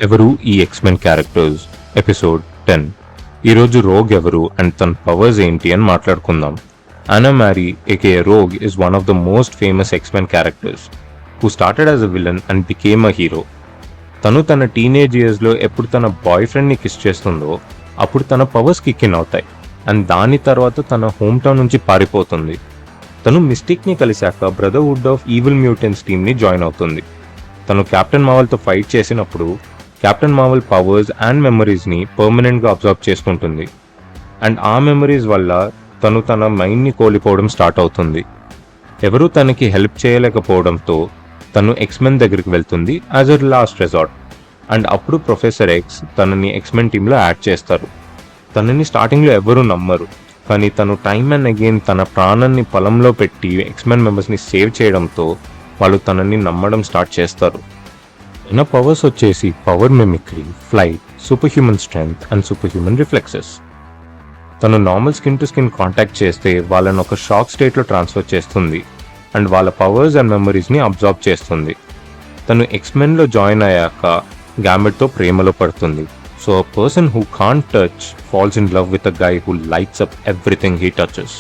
ఎవరు ఈ X-Men characters episode 10. ఈరోజు రోగ్ ఎవరు అండ్ తన పవర్స్ ఏంటి అని మాట్లాడుకుందాం. Anna Mary aka Rogue is one of the most famous X-Men characters who started as a villain and became a hero. తను తన టీనేజ్ ఇయర్స్లో ఎప్పుడు తన బాయ్ ఫ్రెండ్ని కిస్ చేస్తుందో అప్పుడు తన పవర్స్ కిక్ ఇన్ అవుతాయి అండ్ దాని తర్వాత తన హోమ్ టౌన్ నుంచి పారిపోతుంది. తను మిస్టిక్ని కలిశాక బ్రదర్హుడ్ ఆఫ్ ఈవిల్ మ్యూటెంట్స్ టీమ్ని జాయిన్ అవుతుంది. తను కెప్టెన్ మార్వెల్తో ఫైట్ చేసినప్పుడు కెప్టెన్ మార్వెల్ పవర్స్ అండ్ మెమరీస్ని పర్మనెంట్గా అబ్జర్వ్ చేసుకుంటుంది అండ్ ఆ మెమరీస్ వల్ల తను తన మైండ్ని కోల్పోవడం స్టార్ట్ అవుతుంది. ఎవరూ తనకి హెల్ప్ చేయలేకపోవడంతో తను ఎక్స్మెన్ దగ్గరికి వెళ్తుంది as a last resort and అప్పుడు ప్రొఫెసర్ ఎక్స్ తనని ఎక్స్మెన్ టీంలో యాడ్ చేస్తారు. తనని స్టార్టింగ్లో ఎవరూ నమ్మరు, కానీ తను టైమ్ అండ్ అగైన్ తన ప్రాణాన్ని పొలంలో పెట్టి ఎక్స్మెన్ మెంబర్స్ని సేవ్ చేయడంతో వాళ్ళు తనని నమ్మడం స్టార్ట్ చేస్తారు. తన పవర్స్ వచ్చేసి power mimicry, flight, super human strength and super human reflexes. తను normal skin to skin contact చేస్తే వాళ్ళని ఒక షాక్ స్టేట్లో ట్రాన్స్ఫర్ చేస్తుంది అండ్ వాళ్ళ పవర్స్ అండ్ మెమరీస్ని అబ్జర్వ్ చేస్తుంది. తను ఎక్స్మెన్లో జాయిన్ అయ్యాక గ్యామెట్తో ప్రేమలో పడుతుంది. So a person who can't touch falls in love with a guy who lights up everything he touches.